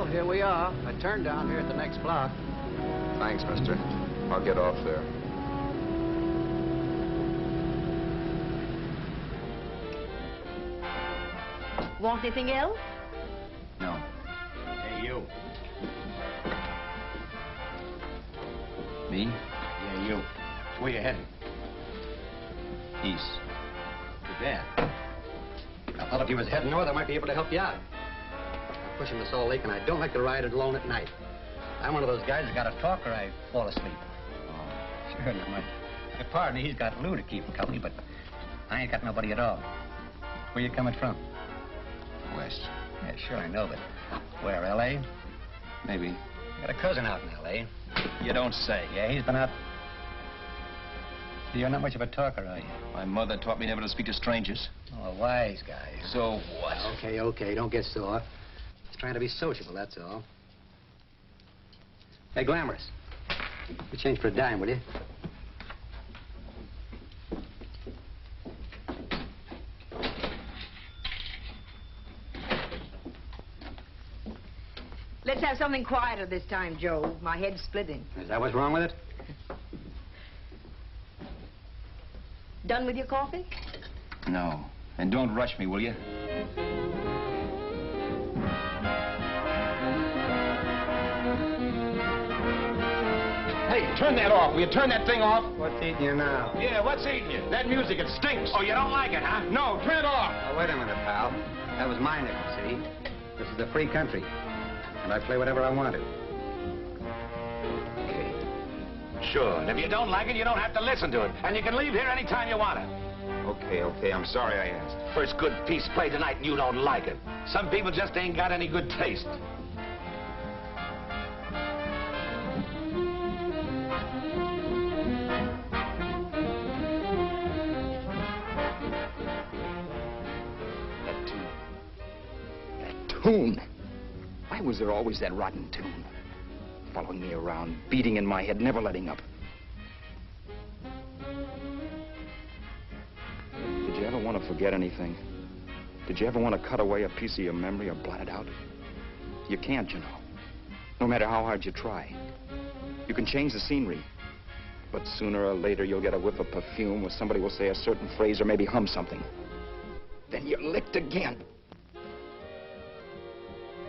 Well, here we are. A turn down here at the next block. Thanks, mister. I'll get off there. Want anything else? No. Hey, you. Me? Yeah, you. Where you heading? East. Too bad. I thought if you was heading north, I might be able to help you out. I'm pushing the Salt Lake, and I don't like to ride it alone at night. I'm one of those guys that got to talk or I fall asleep. Oh, sure, now, my partner, he's got Lou to keep him company, but I ain't got nobody at all. Where you coming from? West. Yeah, sure, I know, but where, L.A.? Maybe. Got a cousin out in L.A. You don't say. Yeah, he's been out. You're not much of a talker, are you? My mother taught me never to speak to strangers. Oh, a wise guy. So what? Okay, okay, don't get sore. Just trying to be sociable, that's all. Hey, Glamorous. You change for a dime, will you? Let's have something quieter this time, Joe. My head's splitting. Is that what's wrong with it? Done with your coffee? No. And don't rush me, will you? Hey, turn that off. Will you turn that thing off? What's eating you now? Yeah, what's eating you? That music, it stinks. Oh, you don't like it, huh? No, turn it off. Oh, wait a minute, pal. That was my nickel, see? This is a free country, and I play whatever I want to. Okay. Sure, and if you don't like it, you don't have to listen to it. And you can leave here anytime you want to. Okay, okay. I'm sorry I asked. First good piece played tonight, and you don't like it. Some people just ain't got any good taste. Tune. Why was there always that rotten tune? Following me around, beating in my head, never letting up. Did you ever want to forget anything? Did you ever want to cut away a piece of your memory or blot it out? You can't, you know. No matter how hard you try. You can change the scenery. But sooner or later, you'll get a whiff of perfume or somebody will say a certain phrase or maybe hum something. Then you're licked again.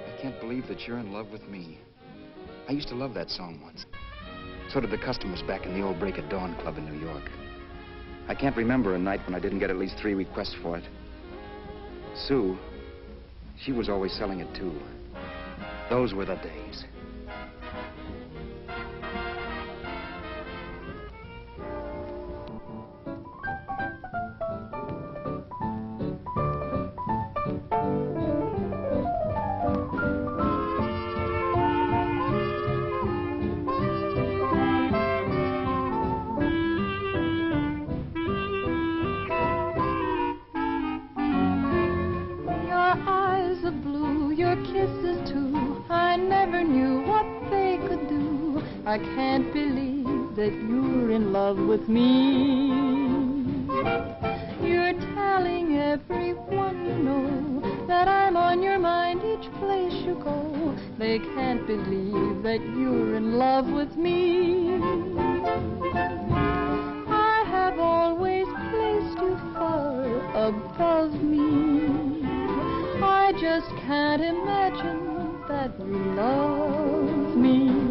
I can't believe that you're in love with me. I used to love that song once. So did the customers back in the old Break of Dawn Club in New York. I can't remember a night when I didn't get at least 3 requests for it. Sue, she was always selling it too. Those were the days. I can't believe that you're in love with me. You're telling everyone you know that I'm on your mind each place you go. They can't believe that you're in love with me. I have always placed you far above me. I just can't imagine that you love me.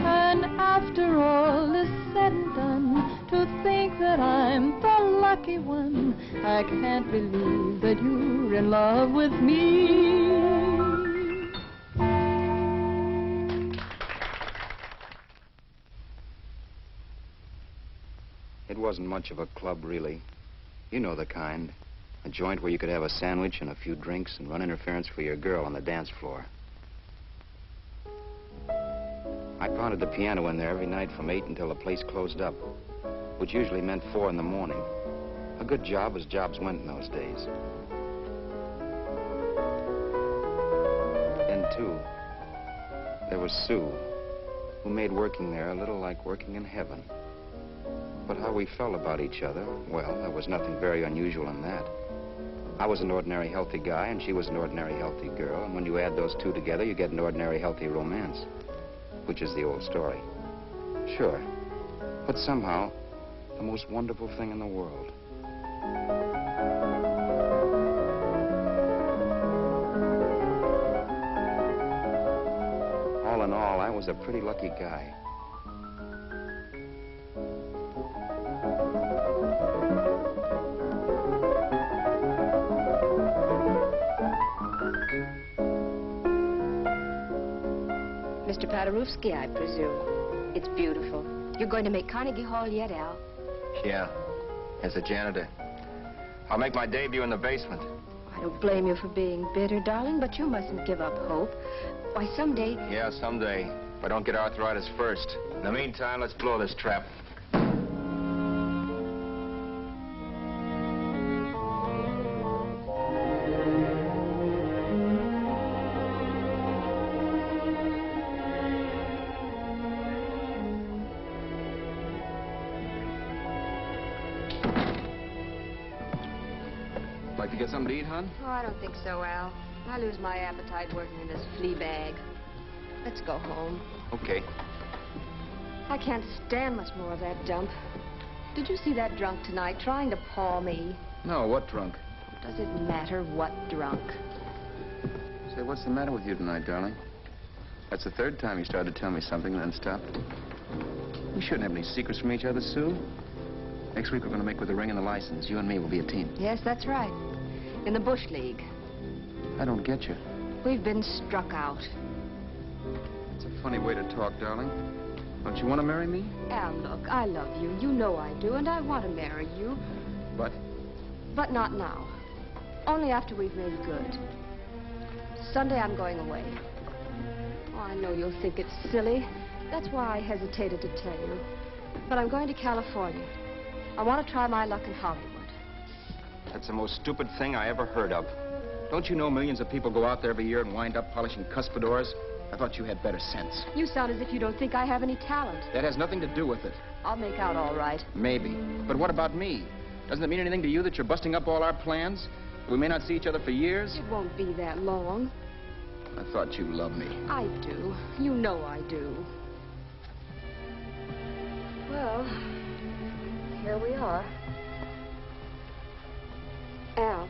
And after all is said and done, to think that I'm the lucky one, I can't believe that you're in love with me. It wasn't much of a club, really. You know the kind. A joint where you could have a sandwich and a few drinks and run interference for your girl on the dance floor. I pounded the piano in there every night from 8 until the place closed up, which usually meant 4 in the morning. A good job as jobs went in those days. Then, too, there was Sue, who made working there a little like working in heaven. But how we felt about each other, well, there was nothing very unusual in that. I was an ordinary healthy guy, and she was an ordinary healthy girl, and when you add those two together, you get an ordinary healthy romance, which is the old story. Sure, but somehow, the most wonderful thing in the world. All in all, I was a pretty lucky guy. Mr. Paderewski, I presume. It's beautiful. You're going to make Carnegie Hall yet, Al? Yeah, as a janitor. I'll make my debut in the basement. I don't blame you for being bitter, darling, but you mustn't give up hope. Why, someday... Yeah, someday. If I don't get arthritis first. In the meantime, let's blow this trap. Like to get something to eat, hon? Oh, I don't think so, Al. I lose my appetite working in this flea bag. Let's go home. Okay. I can't stand much more of that dump. Did you see that drunk tonight trying to paw me? No, what drunk? Does it matter what drunk? Say, what's the matter with you tonight, darling? That's the third time you started to tell me something and then stopped. We shouldn't have any secrets from each other, Sue. Next week, we're going to make with the ring and the license. You and me will be a team. Yes, that's right. In the Bush League. I don't get you. We've been struck out. It's a funny way to talk, darling. Don't you want to marry me? Al, look, I love you. You know I do, and I want to marry you. But? But not now. Only after we've made good. Sunday, I'm going away. Oh, I know you'll think it's silly. That's why I hesitated to tell you. But I'm going to California. I want to try my luck in Hollywood. That's the most stupid thing I ever heard of. Don't you know millions of people go out there every year and wind up polishing cuspidors? I thought you had better sense. You sound as if you don't think I have any talent. That has nothing to do with it. I'll make out all right. Maybe. But what about me? Doesn't it mean anything to you that you're busting up all our plans? We may not see each other for years? It won't be that long. I thought you loved me. I do. You know I do. Well, here we are. Al.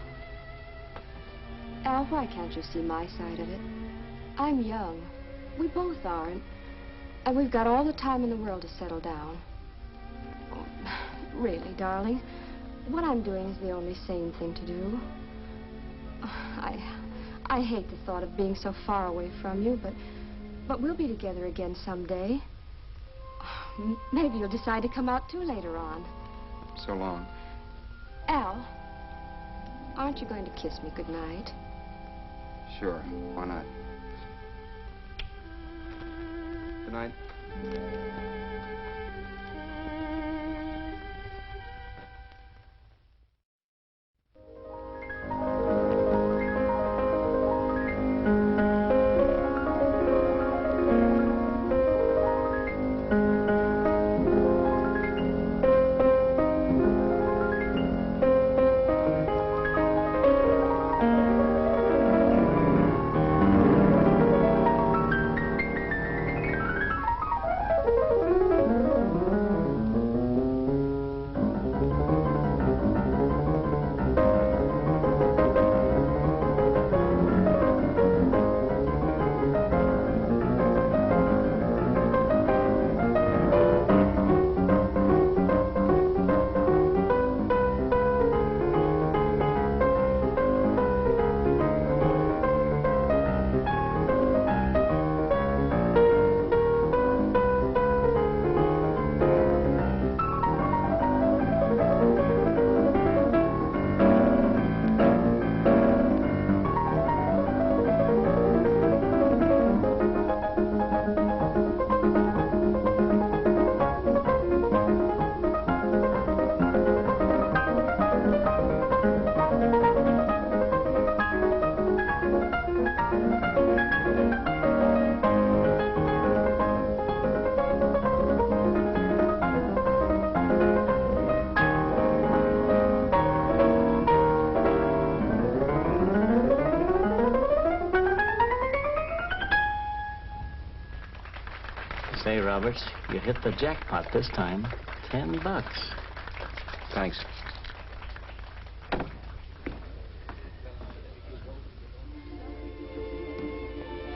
Al, why can't you see my side of it? I'm young. We both are, and we've got all the time in the world to settle down. Oh, really, darling, what I'm doing is the only sane thing to do. I hate the thought of being so far away from you, but we'll be together again someday. Maybe you'll decide to come out too later on. So long. Al, aren't you going to kiss me goodnight? Sure. Why not? Good night. Hey, Roberts, you hit the jackpot this time. $10. Thanks.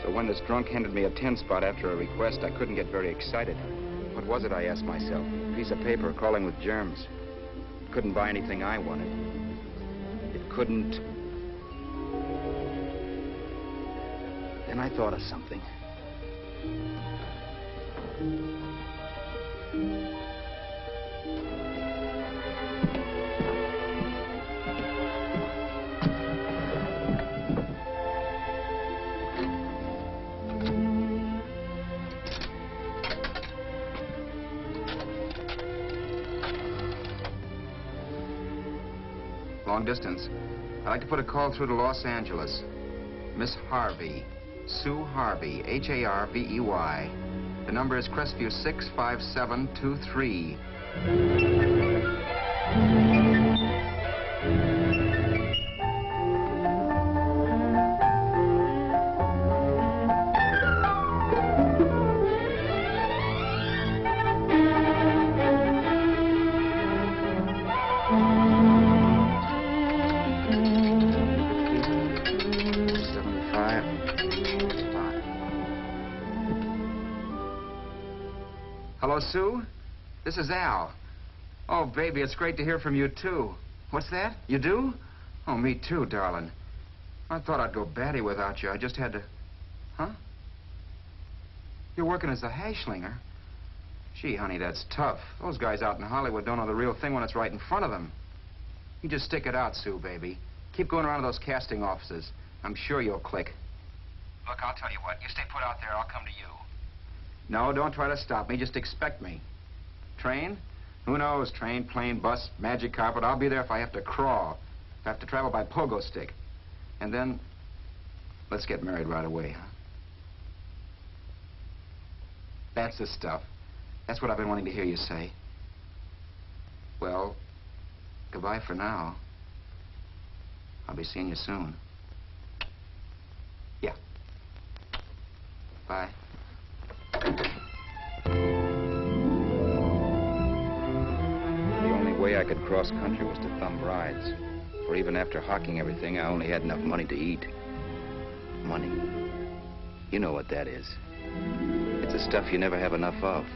So when this drunk handed me a 10 spot after a request, I couldn't get very excited. What was it, I asked myself? A piece of paper crawling with germs. It couldn't buy anything I wanted. It couldn't... Then I thought of something. Long distance. I'd like to put a call through to Los Angeles. Miss Harvey. Sue Harvey. Harvey. The number is Crestview 65723. Hello, Sue? This is Al. Oh, baby, it's great to hear from you, too. What's that? You do? Oh, me too, darling. I thought I'd go batty without you. I just had to... Huh? You're working as a hashlinger? Gee, honey, that's tough. Those guys out in Hollywood don't know the real thing when it's right in front of them. You just stick it out, Sue, baby. Keep going around to those casting offices. I'm sure you'll click. Look, I'll tell you what. You stay put out there, I'll come to you. No, don't try to stop me. Just expect me. Train? Who knows? Train, plane, bus, magic carpet. I'll be there if I have to crawl. If I have to travel by pogo stick. And then, let's get married right away, huh? That's the stuff. That's what I've been wanting to hear you say. Well, goodbye for now. I'll be seeing you soon. Yeah. Bye. The only way I could cross country was to thumb rides. For even after hawking everything, I only had enough money to eat. Money. You know what that is. It's the stuff you never have enough of.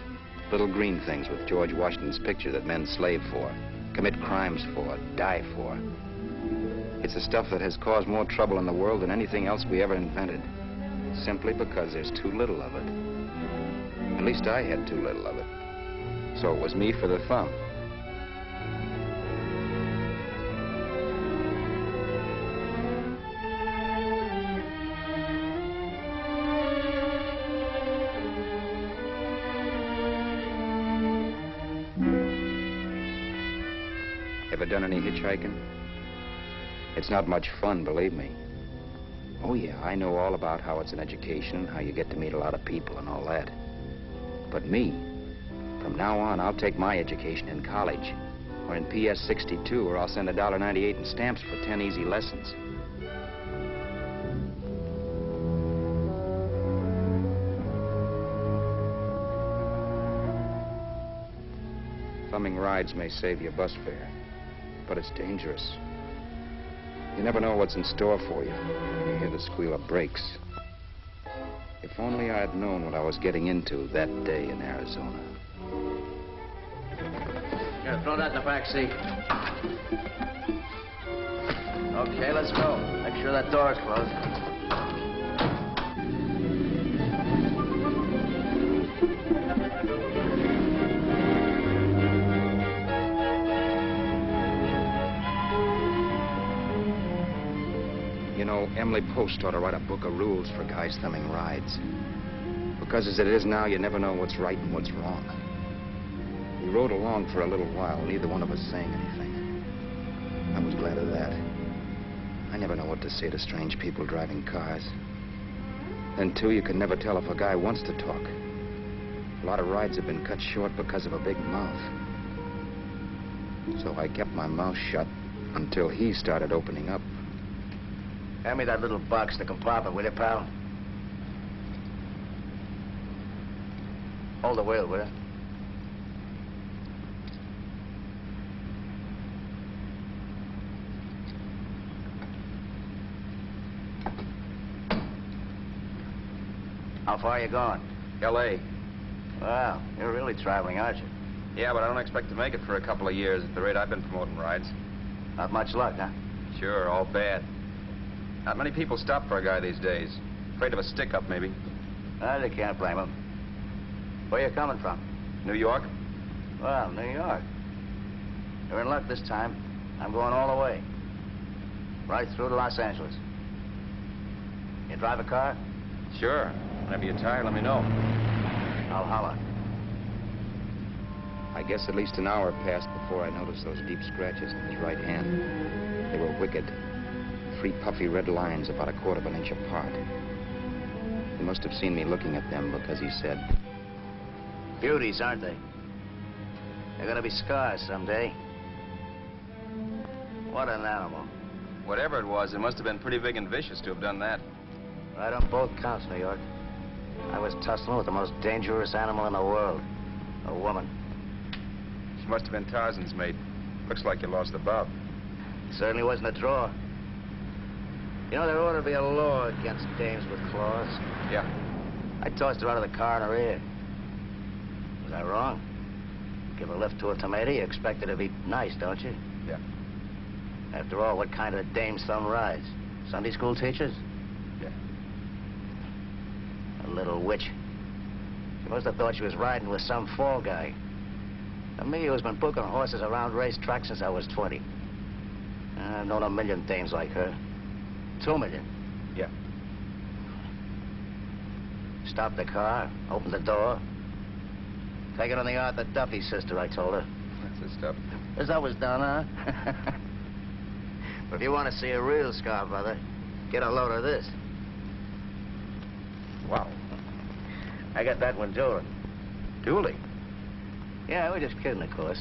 Little green things with George Washington's picture that men slave for, commit crimes for, die for. It's the stuff that has caused more trouble in the world than anything else we ever invented. Simply because there's too little of it. At least I had too little of it. So it was me for the thumb. Ever done any hitchhiking? It's not much fun, believe me. Oh, yeah, I know all about how it's an education, how you get to meet a lot of people and all that. But me, from now on, I'll take my education in college, or in PS 62, or I'll send $1.98 in stamps for 10 easy lessons. Thumbing rides may save your bus fare, but it's dangerous. You never know what's in store for you when you hear the squeal of brakes. If only I had known what I was getting into that day in Arizona. Here, throw that in the back seat. Okay, let's go. Make sure that door's closed. You know, Emily Post ought to write a book of rules for guys thumbing rides. Because as it is now, you never know what's right and what's wrong. We rode along for a little while, neither one of us saying anything. I was glad of that. I never know what to say to strange people driving cars. Then, too, you can never tell if a guy wants to talk. A lot of rides have been cut short because of a big mouth. So I kept my mouth shut until he started opening up. Hand me that little box in the compartment, will you, pal? Hold the wheel, will you? How far are you going? L.A. Well, you're really traveling, aren't you? Yeah, but I don't expect to make it for a couple of years at the rate I've been promoting rides. Not much luck, huh? Sure, all bad. Not many people stop for a guy these days. Afraid of a stick-up, maybe. Well, you can't blame them. Where you coming from? New York? Well, New York. You're in luck this time. I'm going all the way. Right through to Los Angeles. You drive a car? Sure. Whenever you're tired, let me know. I'll holler. I guess at least an hour passed before I noticed those deep scratches in his right hand. They were wicked. 3 puffy red lines about 1/4 of an inch apart. He must have seen me looking at them because he said, Beauties, aren't they? They're gonna be scars someday. What an animal. Whatever it was, it must have been pretty big and vicious to have done that. Right on both counts, New York. I was tussling with the most dangerous animal in the world. A woman. She must have been Tarzan's mate. Looks like you lost the bob. Certainly wasn't a draw. You know, there ought to be a law against dames with claws. Yeah. I tossed her out of the car in her ear. Was I wrong? Give a lift to a tomato, you expect her to be nice, don't you? Yeah. After all, what kind of dames some rides? Sunday school teachers? Yeah. A little witch. She must have thought she was riding with some fall guy. And me, who's been booking horses around racetracks since I was 20. I've known a million dames like her. 2 million. Yeah. Stopped the car, opened the door. Take it on the Arthur Duffy sister, I told her. That's the stuff. As that was done, huh? But if you want to see a real scar, brother, get a load of this. Wow. I got that one dueling. Dueling? Yeah, we're just kidding, of course.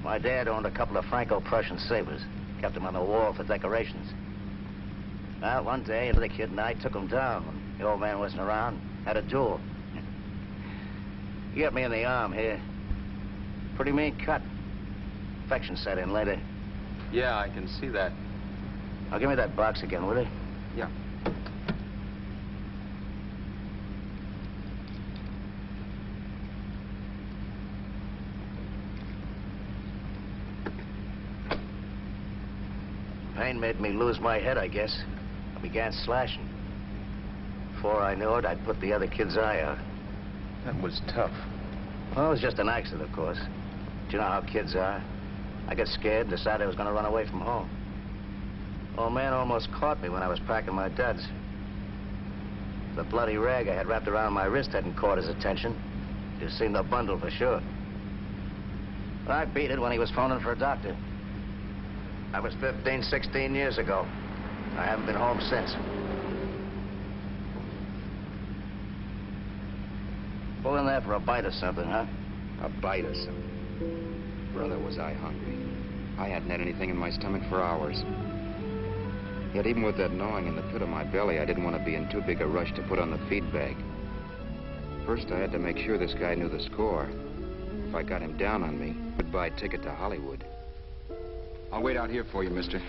My dad owned a couple of Franco-Prussian sabers. Kept them on the wall for decorations. Well, one day, the kid and I took them down. When the old man wasn't around, had a duel. He got me in the arm here. Pretty mean cut. Infection set in later. Yeah, I can see that. Now, give me that box again, will you? Yeah. Pain made me lose my head, I guess. I began slashing. Before I knew it, I'd put the other kid's eye out. That was tough. Well, it was just an accident, of course. But you know how kids are. I got scared and decided I was going to run away from home. Old man almost caught me when I was packing my duds. The bloody rag I had wrapped around my wrist hadn't caught his attention. Just seen the bundle for sure. But I beat it when he was phoning for a doctor. That was 15, 16 years ago. I haven't been home since. Pull in there for a bite or something, huh? a bite or something. Brother, was I hungry. I hadn't had anything in my stomach for hours. Yet even with that gnawing in the pit of my belly, I didn't want to be in too big a rush to put on the feed bag. First, I had to make sure this guy knew the score. If I got him down on me, goodbye ticket to Hollywood. I'll wait out here for you, mister.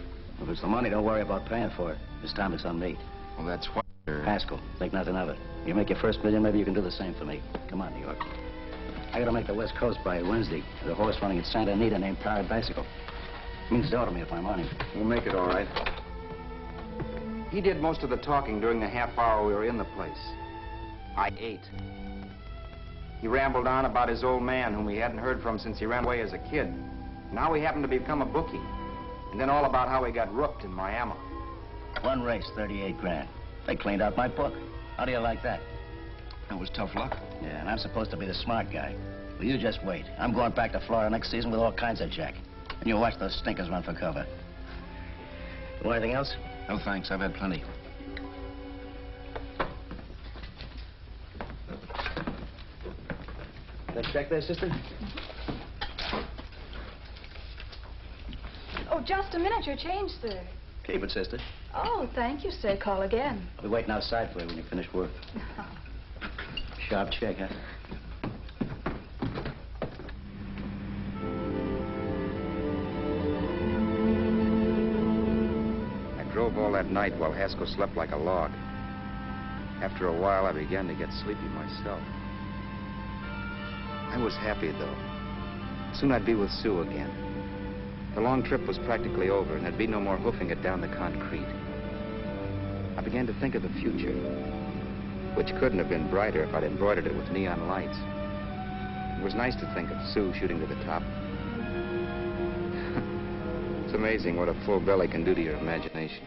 If it's the money, don't worry about paying for it. This time it's on me. Well, that's what... Haskell, think nothing of it. You make your first million, maybe you can do the same for me. Come on, New York. I gotta make the West Coast by Wednesday. There's a horse running at Santa Anita named Pirate Bicycle. Means dough to me if I'm on him. We'll make it all right. He did most of the talking during the half hour we were in the place. I ate. He rambled on about his old man, whom he hadn't heard from since he ran away as a kid. Now he happened to become a bookie. And then all about how he got rooked in Miami. One race, 38 grand. They cleaned out my book. How do you like that? That was tough luck. Yeah, and I'm supposed to be the smart guy. Well, you just wait. I'm going back to Florida next season with all kinds of jack. And you watch those stinkers run for cover. You want anything else? No, thanks. I've had plenty. That check there, sister? Oh, just a minute. Your change, sir. Keep it, sister. Oh, thank you, sir. Call again. I'll be waiting outside for you when you finish work. Sharp check, huh? drove all that night while Haskell slept like a log. After a while, I began to get sleepy myself. I was happy, though. Soon I'd be with Sue again. The long trip was practically over, and there'd be no more hoofing it down the concrete. I began to think of the future, which couldn't have been brighter if I'd embroidered it with neon lights. It was nice to think of Sue shooting to the top. It's amazing what a full belly can do to your imagination.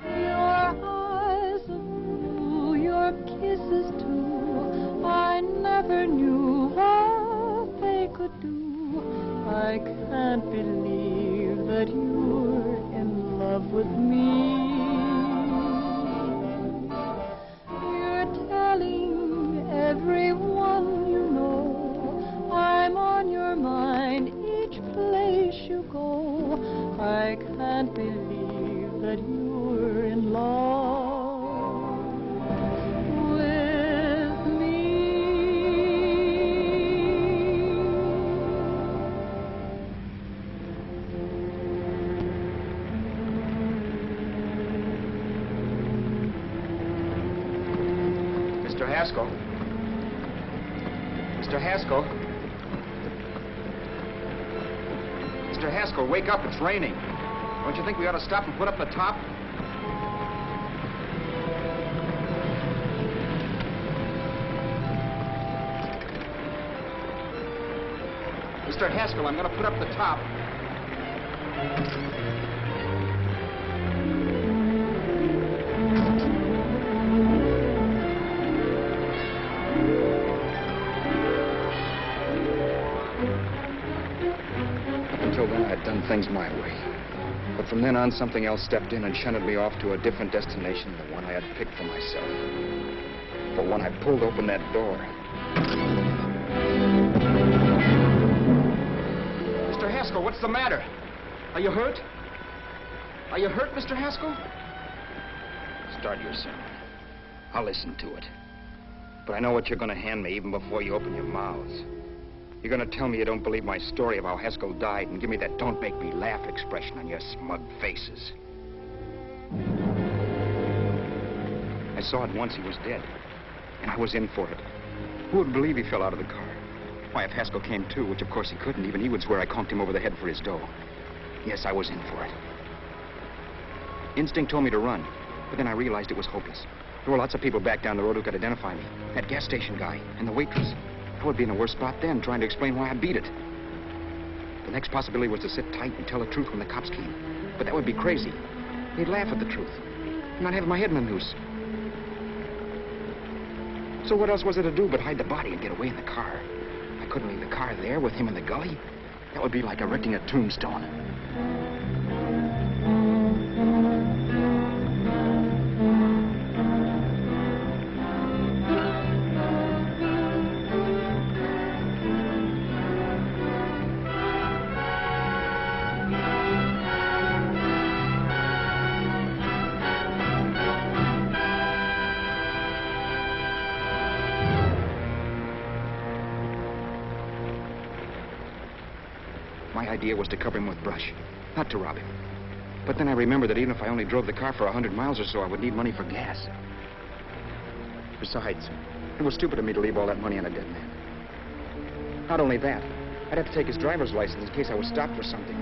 Your eyes of blue, your kisses too, I never knew what they could do. I can't believe that you're in love with me. You're telling everyone you know I'm on your mind each place you go. I can't believe that you're in love with me. Mr. Haskell. Mr. Haskell. Mr. Haskell, wake up. It's raining. Don't you think we ought to stop and put up the top? Mr. Haskell, I'm going to put up the top. Until then, I'd done things my way. But from then on, something else stepped in and shunted me off to a different destination than the one I had picked for myself. But when I pulled open that door... Mr. Haskell, what's the matter? Are you hurt? Are you hurt, Mr. Haskell? Start your sermon. I'll listen to it. But I know what you're going to hand me even before you open your mouths. You're going to tell me you don't believe my story of how Haskell died and give me that don't make me laugh expression on your smug faces. I saw at once he was dead, and I was in for it. Who would believe he fell out of the car? Why, if Haskell came to, which of course he couldn't, even he would swear I conked him over the head for his dough. Yes, I was in for it. Instinct told me to run, but then I realized it was hopeless. There were lots of people back down the road who could identify me. That gas station guy and the waitress. I would be in a worse spot then, trying to explain why I beat it. The next possibility was to sit tight and tell the truth when the cops came. But that would be crazy. They'd laugh at the truth. I'm not having my head in a noose. So what else was there to do but hide the body and get away in the car? I couldn't leave the car there with him in the gully. That would be like erecting a tombstone. My idea was to cover him with brush, not to rob him. But then I remembered that even if I only drove the car for 100 miles or so, I would need money for gas. Besides, it was stupid of me to leave all that money on a dead man. Not only that, I'd have to take his driver's license in case I was stopped for something.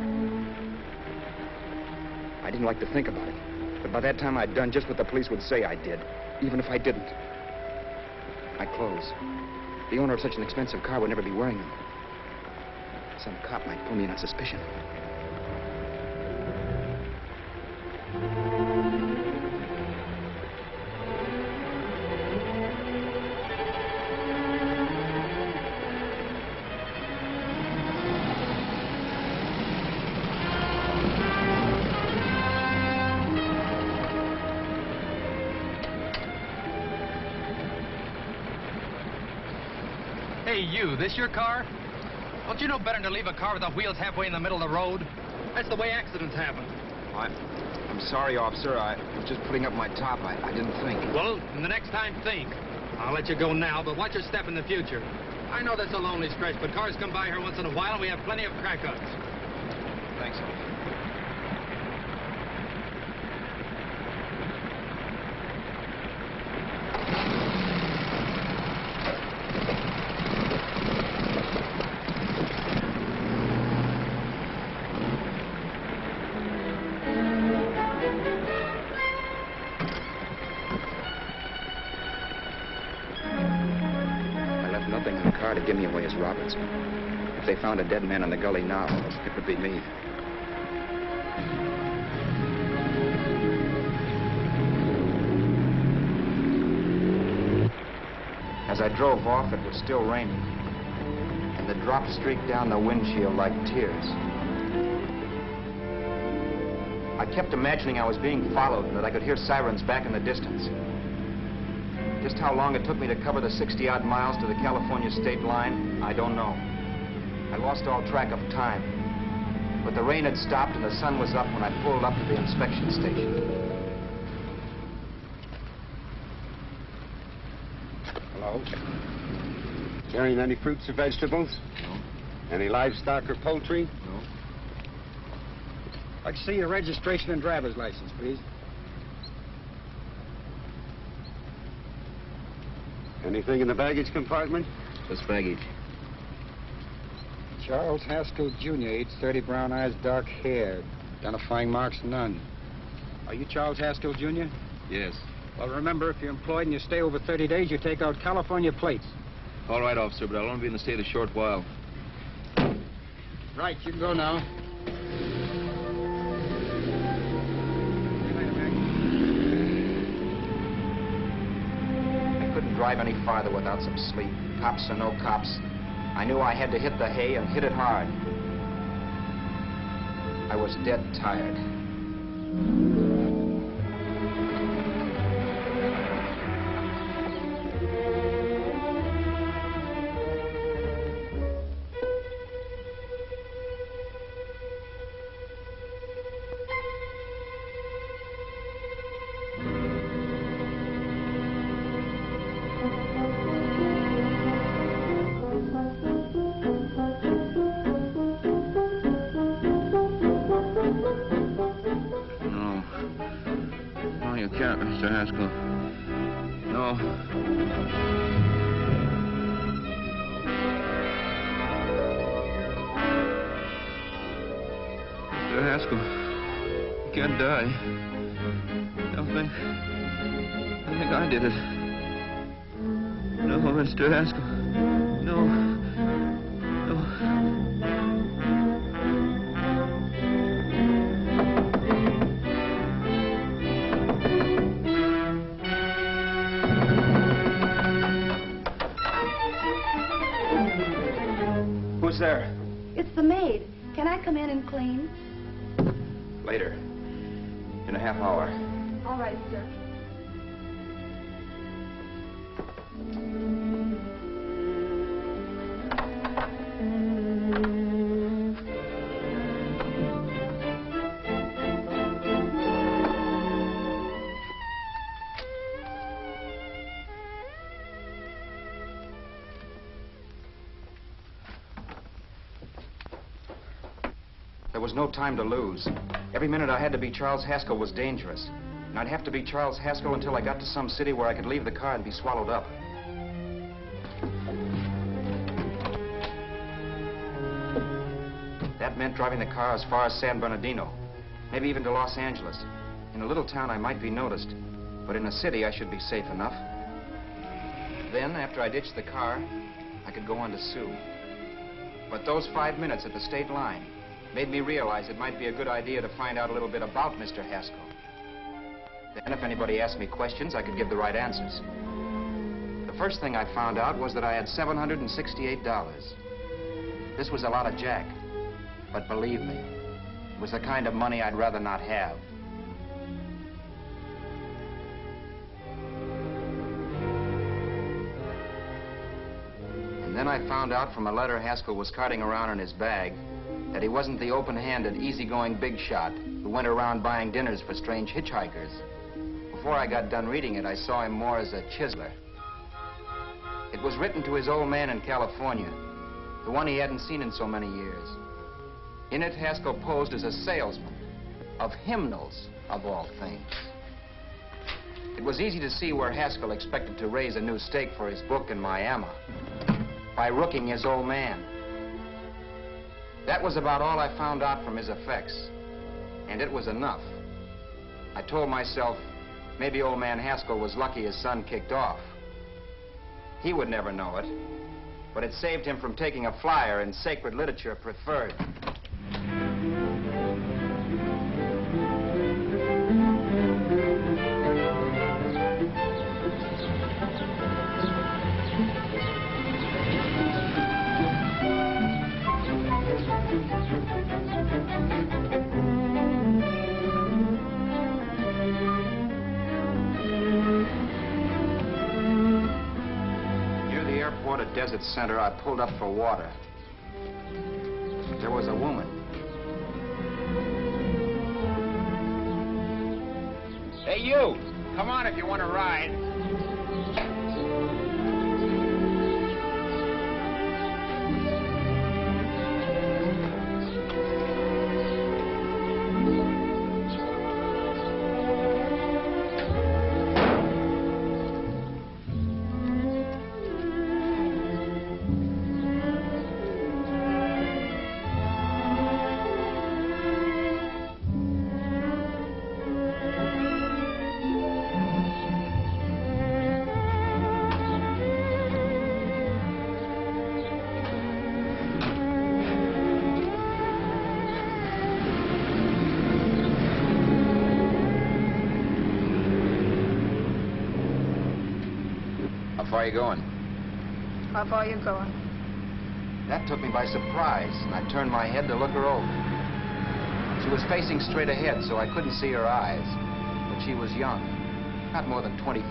I didn't like to think about it, but by that time I'd done just what the police would say I did, even if I didn't. My clothes. The owner of such an expensive car would never be wearing them. Some cop might pull me in on suspicion. Hey, you, this your car? Don't you know better than to leave a car with the wheels halfway in the middle of the road? That's the way accidents happen. I'm sorry, officer. I was just putting up my top. I didn't think. Well, the next time, think. I'll let you go now, but watch your step in the future. I know that's a lonely stretch, but cars come by here once in a while, and we have plenty of crack-ups. Thanks, officer. car to give me away as Roberts. If they found a dead man in the gully now, it would be me. As I drove off, it was still raining, and the drops streaked down the windshield like tears. I kept imagining I was being followed and that I could hear sirens back in the distance. Just how long it took me to cover the 60-odd miles to the California state line, I don't know. I lost all track of time. But the rain had stopped and the sun was up when I pulled up to the inspection station. Hello? Carrying any fruits or vegetables? No. Any livestock or poultry? No. I'd see your registration and driver's license, please. Anything in the baggage compartment? Just baggage. Charles Haskell, Jr., age 30, brown eyes, dark hair. Identifying marks, none. Are you Charles Haskell, Jr.? Yes. Well, remember, if you're employed and you stay over 30 days, you take out California plates. All right, officer, but I'll only be in the state a short while. Right, you can go now. I couldn't drive any farther without some sleep. Cops or no cops, I knew I had to hit the hay and hit it hard. I was dead tired. Mr. Haskell. No. Mr. Haskell, you can't die. I think I did it. No, Mr. Haskell. No. No. Who's there? It's the maid. Can I come in and clean? Later. In a half hour. All right, sir. There was no time to lose. Every minute I had to be Charles Haskell was dangerous. And I'd have to be Charles Haskell until I got to some city where I could leave the car and be swallowed up. That meant driving the car as far as San Bernardino, maybe even to Los Angeles. In a little town, I might be noticed, but in a city, I should be safe enough. Then, after I ditched the car, I could go on to Sue. But those 5 minutes at the state line made me realize it might be a good idea to find out a little bit about Mr. Haskell. Then if anybody asked me questions, I could give the right answers. The first thing I found out was that I had $768. This was a lot of jack, but believe me, it was the kind of money I'd rather not have. And then I found out from a letter Haskell was carting around in his bag that he wasn't the open-handed, easygoing big shot who went around buying dinners for strange hitchhikers. Before I got done reading it, I saw him more as a chiseler. It was written to his old man in California, the one he hadn't seen in so many years. In it, Haskell posed as a salesman of hymnals, of all things. It was easy to see where Haskell expected to raise a new stake for his book in Miami by rooking his old man. That was about all I found out from his effects, and it was enough. I told myself, maybe old man Haskell was lucky his son kicked off. He would never know it, but it saved him from taking a flyer in sacred literature preferred. At Desert Center, I pulled up for water. There was a woman. Hey, you! Come on if you want to ride. How far are you going? How far are you going? That took me by surprise, and I turned my head to look her over. She was facing straight ahead, so I couldn't see her eyes. But she was young, not more than 24.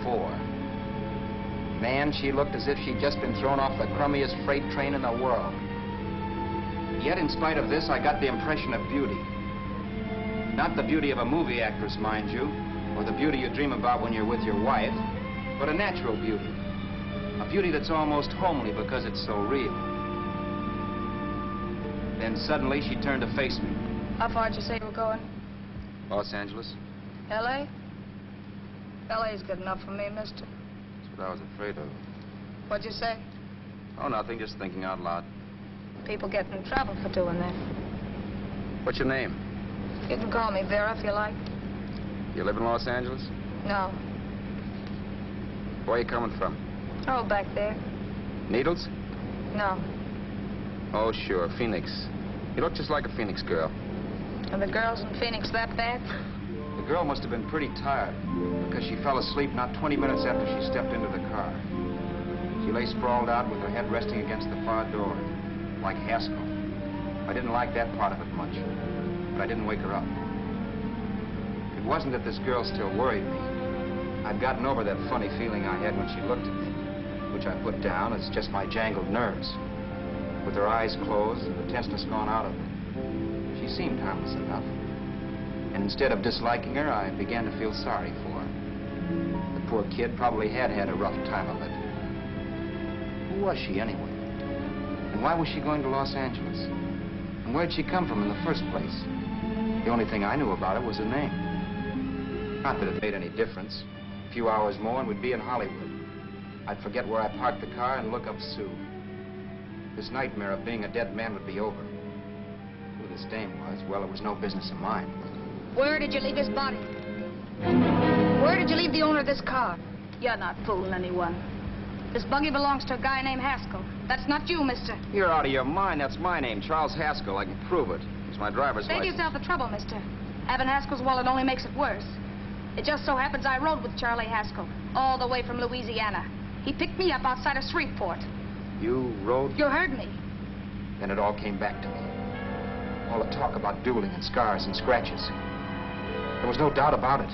Man, she looked as if she'd just been thrown off the crummiest freight train in the world. Yet, in spite of this, I got the impression of beauty. Not the beauty of a movie actress, mind you, or the beauty you dream about when you're with your wife, but a natural beauty. A beauty that's almost homely because it's so real. Then suddenly she turned to face me. How far did you say you were going? Los Angeles? L.A.? L.A.'s good enough for me, mister. That's what I was afraid of. What'd you say? Oh, nothing, just thinking out loud. People get in trouble for doing that. What's your name? You can call me Vera if you like. You live in Los Angeles? No. Where are you coming from? Oh, back there. Needles? No. Oh, sure, Phoenix. You look just like a Phoenix girl. Are the girls in Phoenix that bad? The girl must have been pretty tired, because she fell asleep not 20 minutes after she stepped into the car. She lay sprawled out with her head resting against the far door, like Haskell. I didn't like that part of it much, but I didn't wake her up. It wasn't that this girl still worried me. I'd gotten over that funny feeling I had when she looked at me, which I put down as just my jangled nerves. With her eyes closed and the tenseness gone out of them, she seemed harmless enough. And instead of disliking her, I began to feel sorry for her. The poor kid probably had had a rough time of it. Who was she anyway? And why was she going to Los Angeles? And where'd she come from in the first place? The only thing I knew about her was her name. Not that it made any difference. A few hours more and we'd be in Hollywood. I'd forget where I parked the car and look up Sue. This nightmare of being a dead man would be over. Who this dame was, well, it was no business of mine. Where did you leave his body? Where did you leave the owner of this car? You're not fooling anyone. This buggy belongs to a guy named Haskell. That's not you, mister. You're out of your mind. That's my name, Charles Haskell. I can prove it. It's my driver's Save license. yourself the trouble, mister. Having Haskell's wallet only makes it worse. It just so happens I rode with Charlie Haskell, all the way from Louisiana. He picked me up outside of Shreveport. You rode? You heard me. Then it all came back to me. All the talk about dueling and scars and scratches. There was no doubt about it.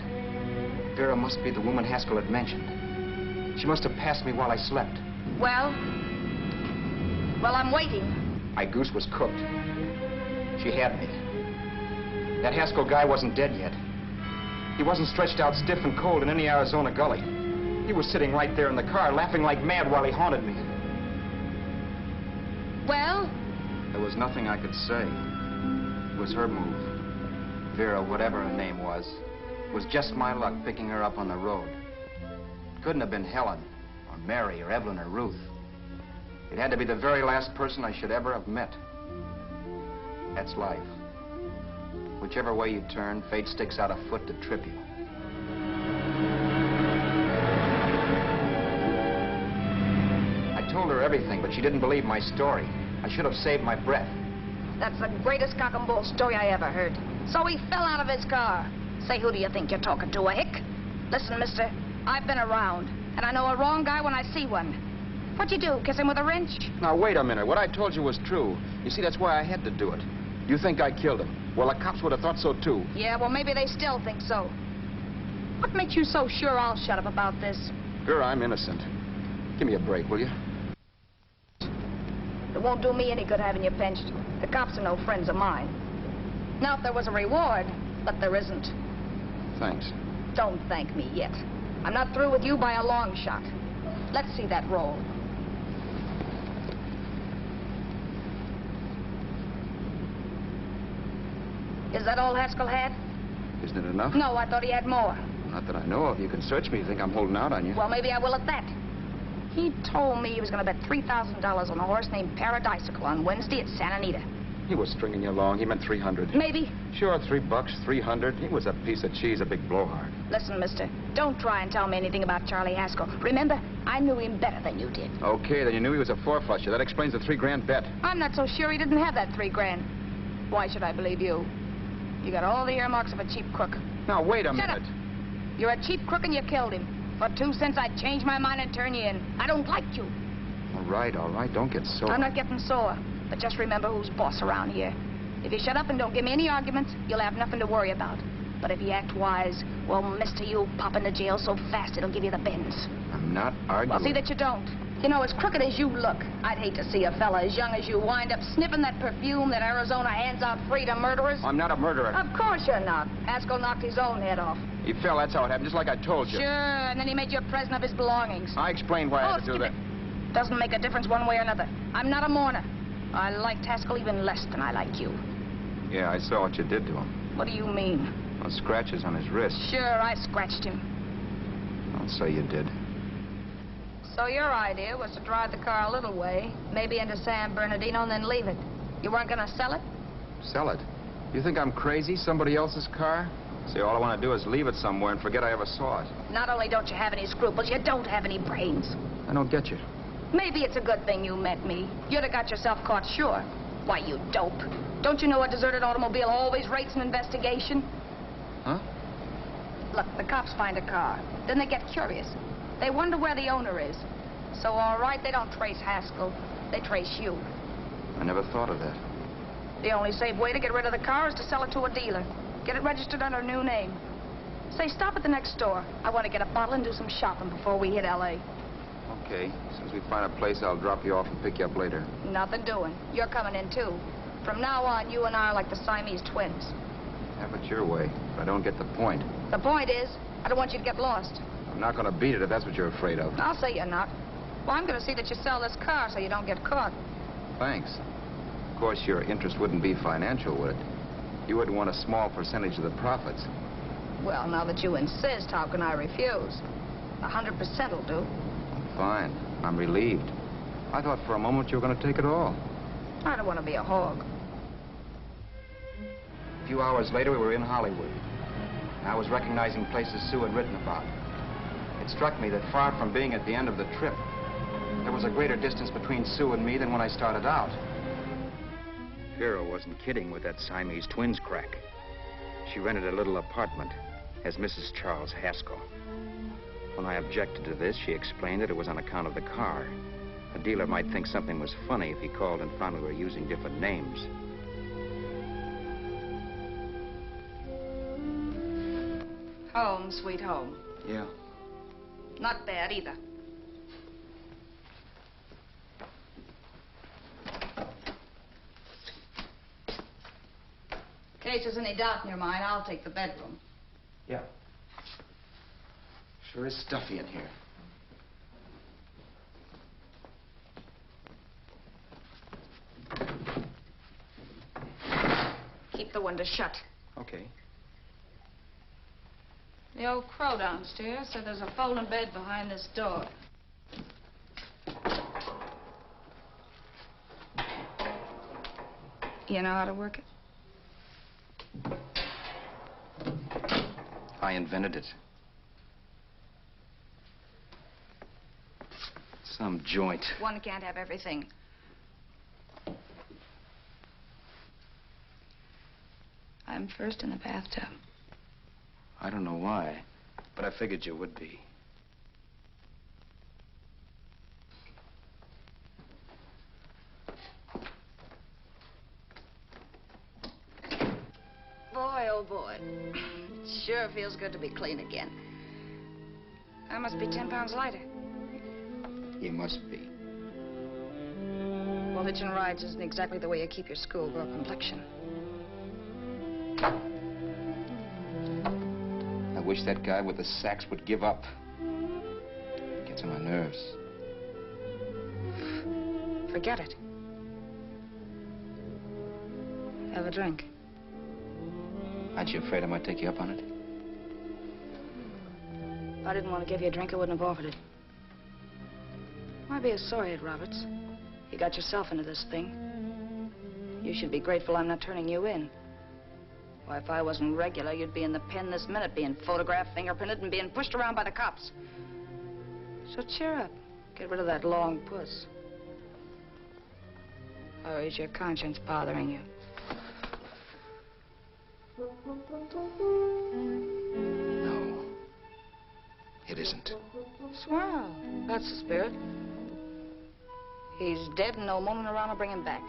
Vera must be the woman Haskell had mentioned. She must have passed me while I slept. Well, I'm waiting. My goose was cooked. She had me. That Haskell guy wasn't dead yet. He wasn't stretched out stiff and cold in any Arizona gully. He was sitting right there in the car, laughing like mad while he haunted me. Well? There was nothing I could say. It was her move. Vera, whatever her name was just my luck picking her up on the road. It couldn't have been Helen, or Mary, or Evelyn, or Ruth. It had to be the very last person I should ever have met. That's life. Whichever way you turn, fate sticks out a foot to trip you. I told her everything, but she didn't believe my story. I should have saved my breath. That's the greatest cock and bull story I ever heard. So he fell out of his car. Say, who do you think you're talking to, a hick? Listen, mister, I've been around, and I know a wrong guy when I see one. What'd you do, kiss him with a wrench? Now, wait a minute. What I told you was true. You see, that's why I had to do it. You think I killed him. Well, the cops would have thought so, too. Yeah, well, maybe they still think so. What makes you so sure I'll shut up about this? Girl, I'm innocent. Give me a break, will you? It won't do me any good having you pinched. The cops are no friends of mine. Now, if there was a reward, but there isn't. Thanks. Don't thank me yet. I'm not through with you by a long shot. Let's see that roll. Is that all Haskell had? Isn't it enough? No, I thought he had more. Not that I know of. You can search me. You think I'm holding out on you? Well, maybe I will at that. He told me he was going to bet $3,000 on a horse named Paradisical on Wednesday at Santa Anita. He was stringing you along. He meant 300. Maybe. Sure, $3, 300. He was a piece of cheese, a big blowhard. Listen, mister, don't try and tell me anything about Charlie Haskell. Remember, I knew him better than you did. Okay, then you knew he was a four-flusher. That explains the $3,000 bet. I'm not so sure he didn't have that $3,000. Why should I believe you? You got all the earmarks of a cheap crook. Now, wait a Shut minute. up. You're a cheap crook and you killed him. For 2 cents, I'd change my mind and turn you in. I don't like you. All right. Don't get sore. I'm not getting sore. But just remember who's boss around here. If you shut up and don't give me any arguments, you'll have nothing to worry about. But if you act wise, well, mister, you'll pop into jail so fast it'll give you the bends. I'm not arguing. Well, see that you don't. You know, as crooked as you look, I'd hate to see a fella as young as you wind up sniffing that perfume that Arizona hands out free to murderers. I'm not a murderer. Of course you're not. Haskell knocked his own head off. He fell, that's how it happened, just like I told you. Sure, and then he made you a present of his belongings. I explained why I had to do that. Doesn't make a difference one way or another. I'm not a mourner. I liked Haskell even less than I like you. Yeah, I saw what you did to him. What do you mean? Well, scratches on his wrist. Sure, I scratched him. Don't say you did. So your idea was to drive the car a little way, maybe into San Bernardino, and then leave it. You weren't going to sell it? Sell it? You think I'm crazy? Somebody else's car? See, all I want to do is leave it somewhere and forget I ever saw it. Not only don't you have any scruples, you don't have any brains. I don't get you. Maybe it's a good thing you met me. You'd have got yourself caught, sure. Why, you dope. Don't you know a deserted automobile always rates an investigation? Huh? Look, the cops find a car. Then they get curious. They wonder where the owner is. So, all right, they don't trace Haskell. They trace you. I never thought of that. The only safe way to get rid of the car is to sell it to a dealer. Get it registered under a new name. Say, stop at the next store. I want to get a bottle and do some shopping before we hit L.A. Okay. As soon as we find a place, I'll drop you off and pick you up later. Nothing doing. You're coming in, too. From now on, you and I are like the Siamese twins. Have it your way. But I don't get the point. The point is, I don't want you to get lost. I'm not going to beat it if that's what you're afraid of. I'll say you're not. Well, I'm going to see that you sell this car so you don't get caught. Thanks. Of course, your interest wouldn't be financial, would it? You wouldn't want a small percentage of the profits. Well, now that you insist, how can I refuse? 100% will do. Fine. I'm relieved. I thought for a moment you were going to take it all. I don't want to be a hog. A few hours later, we were in Hollywood. I was recognizing places Sue had written about. It struck me that far from being at the end of the trip, there was a greater distance between Sue and me than when I started out. Vera wasn't kidding with that Siamese twins crack. She rented a little apartment as Mrs. Charles Haskell. When I objected to this, she explained that it was on account of the car. A dealer might think something was funny if he called and found we were using different names. Home, sweet home. Yeah. Not bad, either. In case there's any doubt in your mind, I'll take the bedroom. Yeah. Sure is stuffy in here. Keep the window shut. Okay. The old crow downstairs said there's a folding bed behind this door. You know how to work it? I invented it. Some joint. One can't have everything. I'm first in the bathtub. I don't know why, but I figured you would be. Boy, oh boy. It sure feels good to be clean again. I must be 10 pounds lighter. You must be. Well, hitching rides isn't exactly the way you keep your schoolgirl complexion. I wish that guy with the sacks would give up. Gets on my nerves. Forget it. Have a drink. Aren't you afraid I might take you up on it? If I didn't want to give you a drink, I wouldn't have offered it. Might be a sorehead, Roberts. You got yourself into this thing. You should be grateful I'm not turning you in. Why, if I wasn't regular, you'd be in the pen this minute, being photographed, fingerprinted, and being pushed around by the cops. So cheer up. Get rid of that long puss. Or is your conscience bothering you? No. It isn't. Swell. That's the spirit. He's dead and no moaning around will bring him back.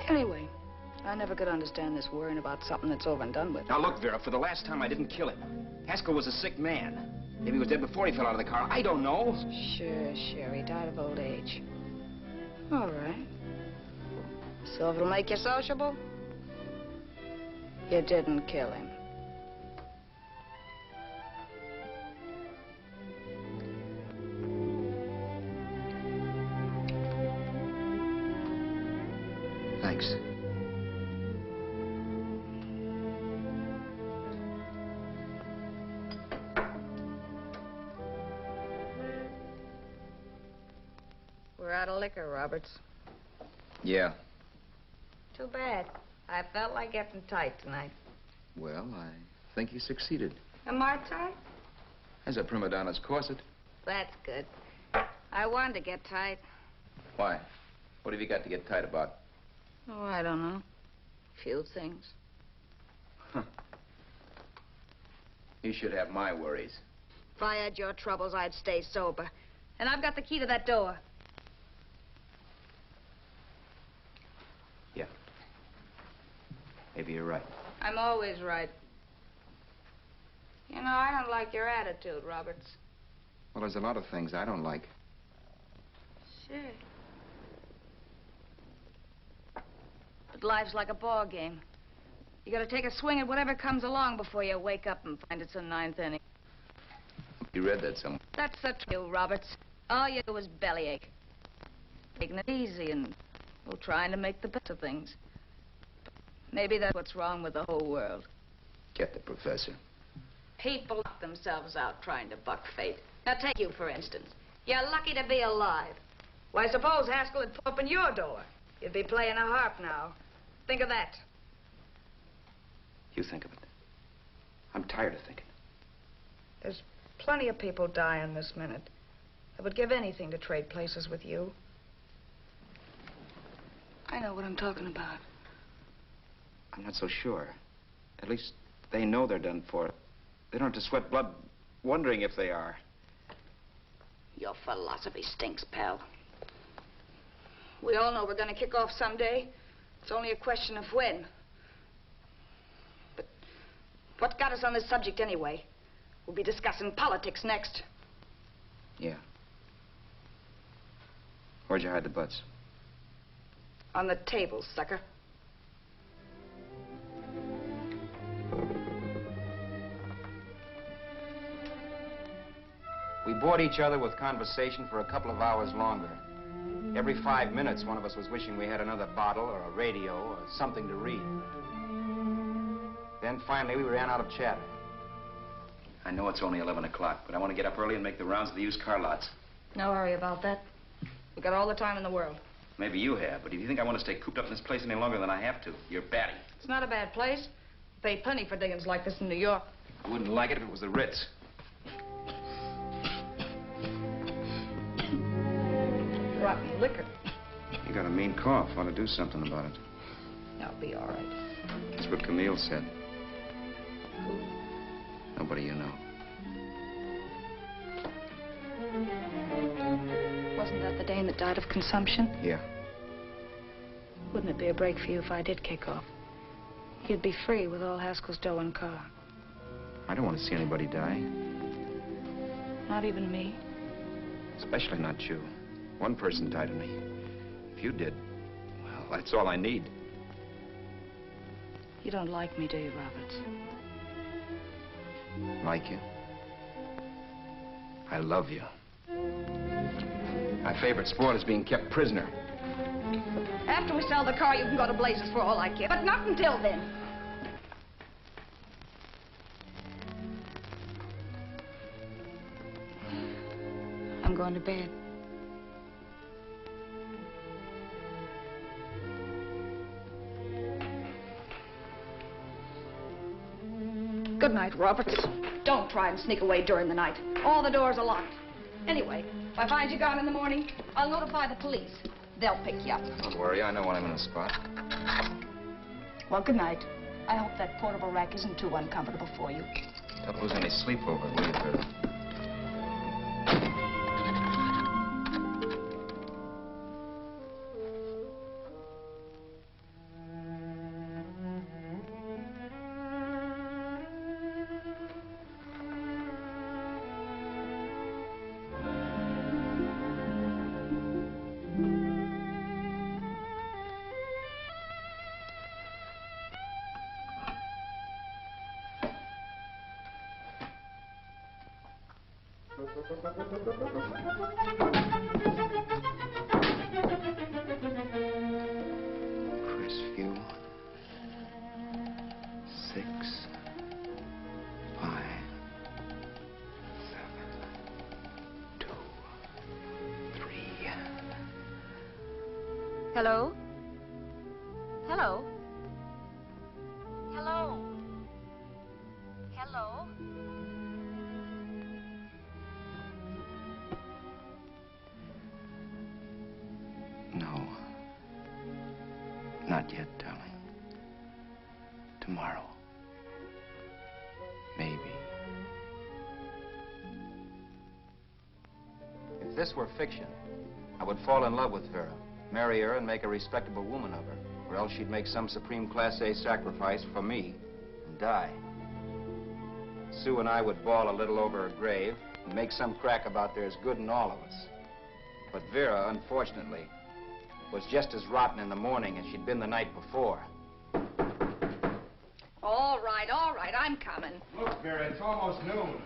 Anyway, I never could understand this worrying about something that's over and done with. Now look, Vera, for the last time I didn't kill him. Haskell was a sick man. Maybe he was dead before he fell out of the car. I don't know. Sure. He died of old age. All right. So if it'll make you sociable, you didn't kill him. Thanks. We're out of liquor, Roberts. Yeah. Too bad. I felt like getting tight tonight. Well, I think you succeeded. Am I tight? As a prima donna's corset. That's good. I wanted to get tight. Why? What have you got to get tight about? Oh, I don't know. Few things. Huh. You should have my worries. If I had your troubles, I'd stay sober. And I've got the key to that door. Yeah. Maybe you're right. I'm always right. You know, I don't like your attitude, Roberts. Well, there's a lot of things I don't like. Sure. But life's like a ball game. You gotta take a swing at whatever comes along before you wake up and find it's the ninth inning. You read that somewhere. That's the truth, Roberts. All you do is bellyache. Taking it easy and, well, trying to make the best of things. Maybe that's what's wrong with the whole world. Get the professor. People knock themselves out trying to buck fate. Now, take you, for instance. You're lucky to be alive. Why, suppose Haskell had opened your door. You'd be playing a harp now. Think of that. You think of it. I'm tired of thinking. There's plenty of people dying this minute. I would give anything to trade places with you. I know what I'm talking about. I'm not so sure. At least they know they're done for. They don't have to sweat blood wondering if they are. Your philosophy stinks, pal. We all know we're going to kick off someday. It's only a question of when. But what got us on this subject anyway? We'll be discussing politics next. Yeah. Where'd you hide the butts? On the table, sucker. We bored each other with conversation for a couple of hours longer. Every 5 minutes, one of us was wishing we had another bottle or a radio or something to read. Then finally, we ran out of chatter. I know it's only 11 o'clock, but I want to get up early and make the rounds of the used car lots. No hurry about that. We've got all the time in the world. Maybe you have, but if you think I want to stay cooped up in this place any longer than I have to, you're batty. It's not a bad place. Pay plenty for diggings like this in New York. I wouldn't like it if it was the Ritz. brought me liquor. You got a mean cough. Want to do something about it. I'll be all right. That's what Camille said. Nobody you know. Wasn't that the Dane that died of consumption? Yeah. Wouldn't it be a break for you if I did kick off? You'd be free with all Haskell's dough and car. I don't want to see anybody die. Not even me. Especially not you. One person died of me. If you did, well, that's all I need. You don't like me, do you, Roberts? Like you? I love you. My favorite sport is being kept prisoner. After we sell the car, you can go to blazes for all I care. But not until then. I'm going to bed. Good night, Roberts. Don't try and sneak away during the night. All the doors are locked. Anyway, if I find you gone in the morning, I'll notify the police. They'll pick you up. Don't worry, I know when I'm in a spot. Well, good night. I hope that portable rack isn't too uncomfortable for you. Don't lose any sleep over it, will you, Vera? Crisview. 6, 5, 7, 2, 3. Hello? Hello? Hello? Hello? No. Not yet, darling. Tomorrow. Maybe. If this were fiction, I would fall in love with Vera, marry her and make a respectable woman of her, or else she'd make some supreme Class A sacrifice for me and die. Sue and I would bawl a little over her grave and make some crack about there's good in all of us. But Vera, unfortunately, was just as rotten in the morning as she'd been the night before. All right, I'm coming. Look, Vera, it's almost noon.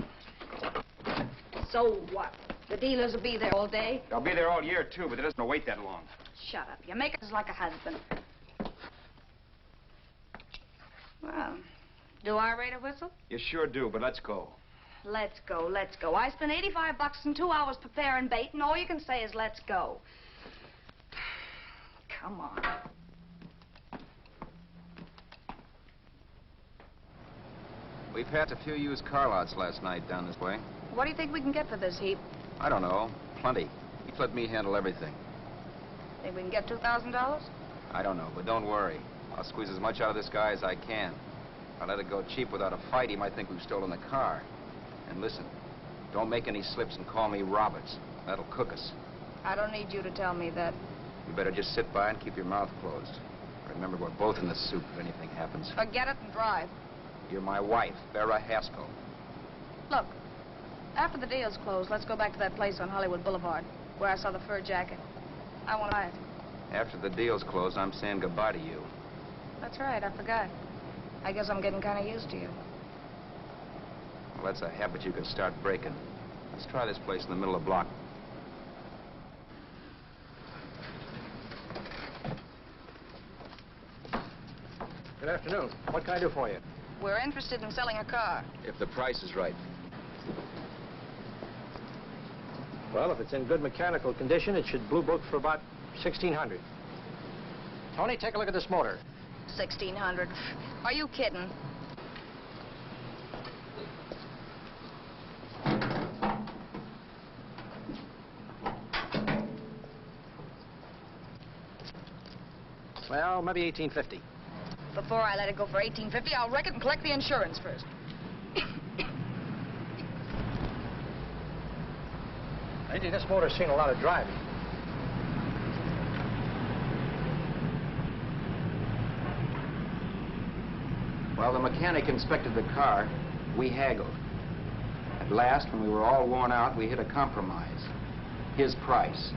So what? The dealers will be there all day? They'll be there all year, too, but it doesn't wait that long. Shut up. You make us like a husband. Well, do I rate a whistle? You sure do, but let's go. Let's go, let's go. I spent $85 and 2 hours preparing bait, and all you can say is let's go. Come on. We passed a few used car lots last night down this way. What do you think we can get for this heap? I don't know. Plenty. He let me handle everything. Think we can get $2,000? I don't know, but don't worry. I'll squeeze as much out of this guy as I can. If I let it go cheap without a fight, he might think we've stolen the car. And listen, don't make any slips and call me Roberts. That'll cook us. I don't need you to tell me that. You better just sit by and keep your mouth closed. Remember, we're both in the soup if anything happens. Forget it and drive. You're my wife, Vera Haskell. Look, after the deal's closed, let's go back to that place on Hollywood Boulevard where I saw the fur jacket. I want to buy it. After the deal's closed, I'm saying goodbye to you. That's right, I forgot. I guess I'm getting kind of used to you. Well, that's a habit you can start breaking. Let's try this place in the middle of the block. Good afternoon. What can I do for you? We're interested in selling a car. If the price is right. Well, if it's in good mechanical condition, it should blue book for about $1,600. Tony, take a look at this motor. 1,600. Are you kidding? Well, maybe 1850. Before I let it go for 1850, I'll wreck it and collect the insurance first. Lady, this motor's seen a lot of driving. Well, the mechanic inspected the car. We haggled. At last, when we were all worn out, we hit a compromise. His price.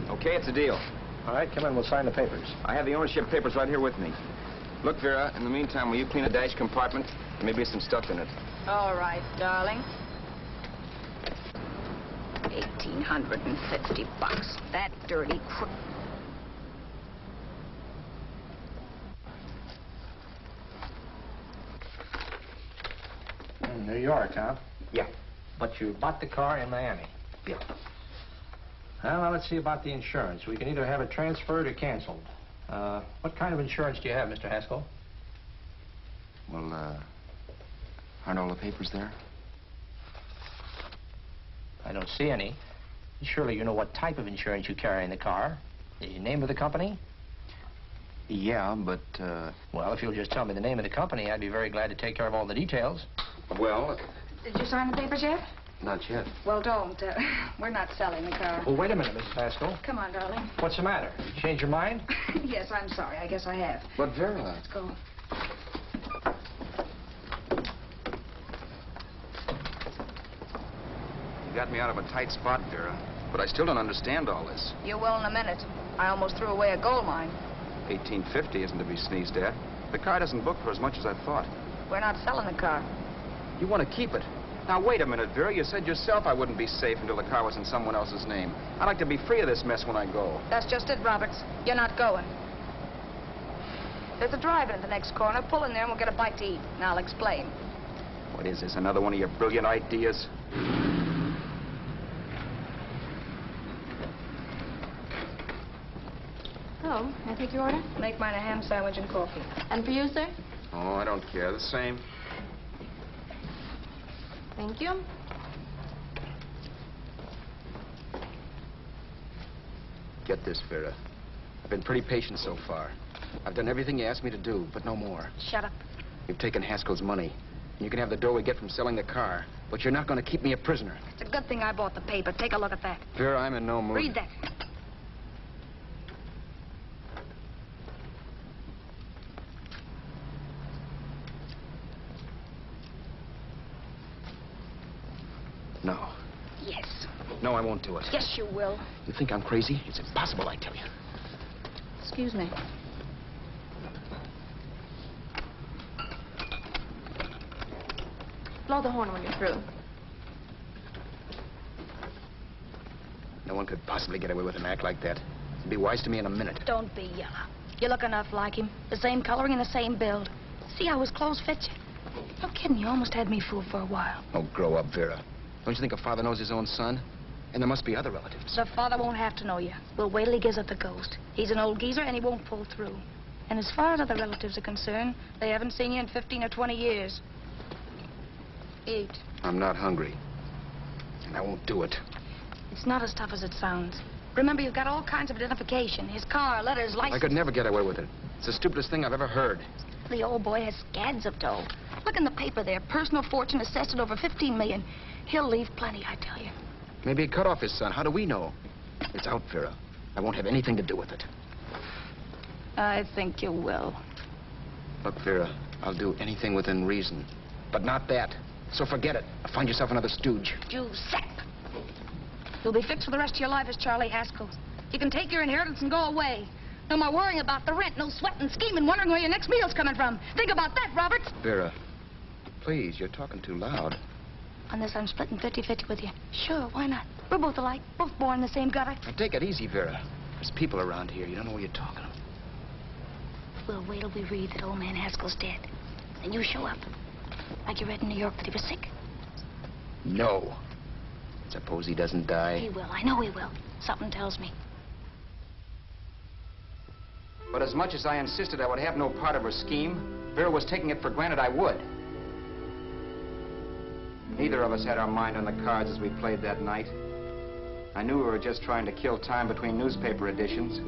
Okay, it's a deal. All right, come in. We'll sign the papers. I have the ownership papers right here with me. Look, Vera, in the meantime, will you clean the dash compartment? There may be some stuff in it. All right, darling. $1,850. That dirty crook. New York, huh? Yeah. But you bought the car in Miami. Yeah. Well, now let's see about the insurance. We can either have it transferred or canceled. What kind of insurance do you have, Mr. Haskell? Well, aren't all the papers there? I don't see any. Surely you know what type of insurance you carry in the car. The name of the company? Yeah, but, Well, if you'll just tell me the name of the company, I'd be very glad to take care of all the details. well, Did you sign the papers yet? not yet. Well, don't. We're not selling the car. Well, wait a minute, Mrs. Haskell. Come on, darling. What's the matter? You changed your mind? Yes, I'm sorry. I guess I have. But, Vera... Let's go. You got me out of a tight spot, Vera. But I still don't understand all this. You will in a minute. I almost threw away a gold mine. 1850 isn't to be sneezed at. The car doesn't book for as much as I thought. We're not selling the car. You want to keep it. Now, wait a minute, Vera. You said yourself I wouldn't be safe until the car was in someone else's name. I'd like to be free of this mess when I go. That's just it, Roberts. You're not going. There's a drive-in at the next corner. Pull in there and we'll get a bite to eat. And I'll explain. What is this, another one of your brilliant ideas? Oh, I take your order? Make mine a ham sandwich and coffee. And for you, sir? Oh, I don't care. The same. Thank you. Get this, Vera. I've been pretty patient so far. I've done everything you asked me to do, but no more. Shut up. You've taken Haskell's money. And you can have the dough we get from selling the car. But you're not going to keep me a prisoner. It's a good thing I bought the paper. Take a look at that. Vera, I'm in no mood. Read that. No. Yes. No, I won't do it. Yes, you will. You think I'm crazy? It's impossible, I tell you. Excuse me. Blow the horn when you're through. No one could possibly get away with an act like that. It'd be wise to me in a minute. Don't be yellow. You look enough like him. The same coloring and the same build. See how his clothes fit you? No kidding, you almost had me fooled for a while. Oh, grow up, Vera. Don't you think a father knows his own son? And there must be other relatives. The father won't have to know you. We'll wait till he gives up the ghost. He's an old geezer and he won't pull through. And as far as other relatives are concerned, they haven't seen you in 15 or 20 years. Eat. I'm not hungry. And I won't do it. It's not as tough as it sounds. Remember, you've got all kinds of identification. His car, letters, license. I could never get away with it. It's the stupidest thing I've ever heard. The old boy has scads of dough. Look in the paper there. Personal fortune assessed at over $15 million. He'll leave plenty, I tell you. Maybe he cut off his son. How do we know? It's out, Vera. I won't have anything to do with it. I think you will. Look, Vera, I'll do anything within reason. But not that. So forget it. Find yourself another stooge. You sap. You'll be fixed for the rest of your life as Charlie Haskell. You can take your inheritance and go away. No more worrying about the rent, no sweating, scheming, wondering where your next meal's coming from. Think about that, Roberts. Vera, please, you're talking too loud. On this, I'm splitting 50-50 with you. Sure, why not? We're both alike, both born in the same gutter. Now, take it easy, Vera. There's people around here. You don't know what you're talking about. We'll wait till we read that old man Haskell's dead. Then you show up. Like you read in New York that he was sick. No. Suppose he doesn't die. He will. I know he will. Something tells me. But as much as I insisted I would have no part of her scheme, Vera was taking it for granted I would. Neither of us had our mind on the cards as we played that night. I knew we were just trying to kill time between newspaper editions.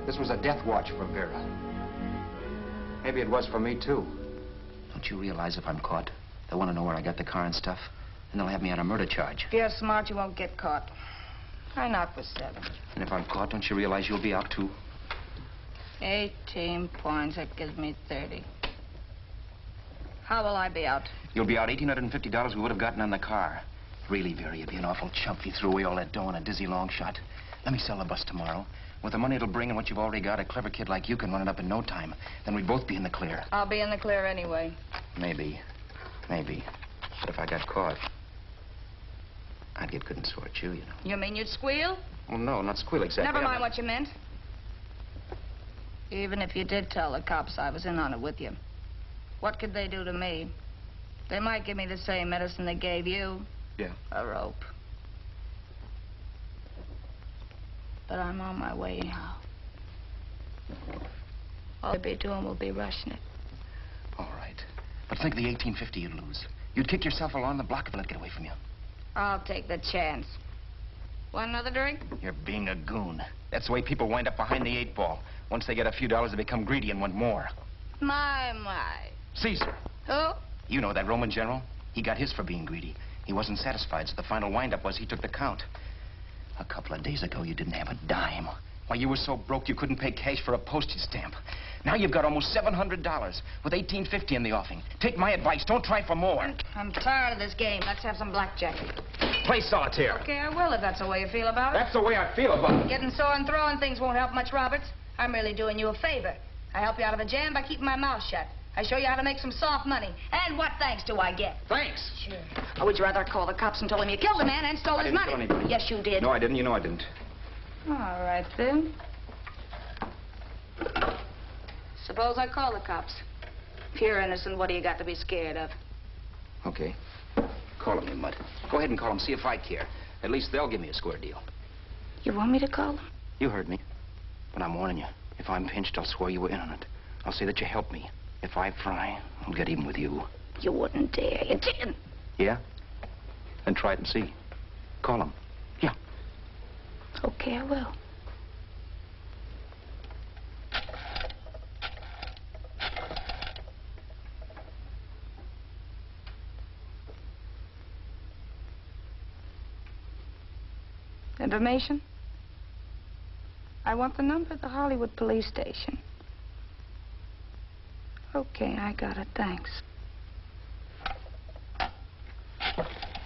This was a death watch for Vera. Maybe it was for me, too. Don't you realize if I'm caught, they'll want to know where I got the car and stuff, and they'll have me on a murder charge. If you're smart, you won't get caught. I knock for 7. And if I'm caught, don't you realize you'll be out, too? 18 points, that gives me 30. How will I be out? You'll be out $1,850 we would have gotten on the car. Really, Vera, you'd be an awful chump if you threw away all that dough on a dizzy long shot. Let me sell the bus tomorrow. With the money it'll bring and what you've already got, a clever kid like you can run it up in no time. Then we'd both be in the clear. I'll be in the clear anyway. Maybe. Maybe. But if I got caught, I'd get good and sore at you, you know. You mean you'd squeal? Oh, no, not squeal exactly. Never mind what you meant. Even if you did tell the cops I was in on it with you, what could they do to me? They might give me the same medicine they gave you. Yeah. A rope. But I'm on my way now. All they'll be doing will be rushing it. All right. But think of the $1,850 you'd lose. You'd kick yourself along the block if it let get away from you. I'll take the chance. Want another drink? You're being a goon. That's the way people wind up behind the 8 ball. Once they get a few dollars, they become greedy and want more. My. Caesar. Who? You know that Roman general? He got his for being greedy. He wasn't satisfied, so the final wind-up was he took the count. A couple of days ago, you didn't have a dime. Why, you were so broke you couldn't pay cash for a postage stamp. Now you've got almost $700 with $1,850 in the offing. Take my advice. Don't try for more. I'm tired of this game. Let's have some blackjack. Play solitaire. Okay, I will if that's the way you feel about it. That's the way I feel about it. Getting sore and throwing things won't help much, Roberts. I'm really doing you a favor. I help you out of a jam by keeping my mouth shut. I show you how to make some soft money. And what thanks do I get? Thanks. Sure. Or would you rather call the cops and tell them you killed the man and stole his money? I didn't kill anybody. Yes, you did. No, I didn't. You know I didn't. All right, then. Suppose I call the cops. If you're innocent, what do you got to be scared of? Okay. Call them, you mutt. Go ahead and call them, see if I care. At least they'll give me a square deal. You want me to call them? You heard me. But I'm warning you. If I'm pinched, I'll swear you were in on it. I'll say that you helped me. If I fry, I'll get even with you. You wouldn't dare. You didn't. Yeah? Then try it and see. Call them. Yeah. Okay, I will. Information? I want the number of the Hollywood police station. Okay, I got it. Thanks.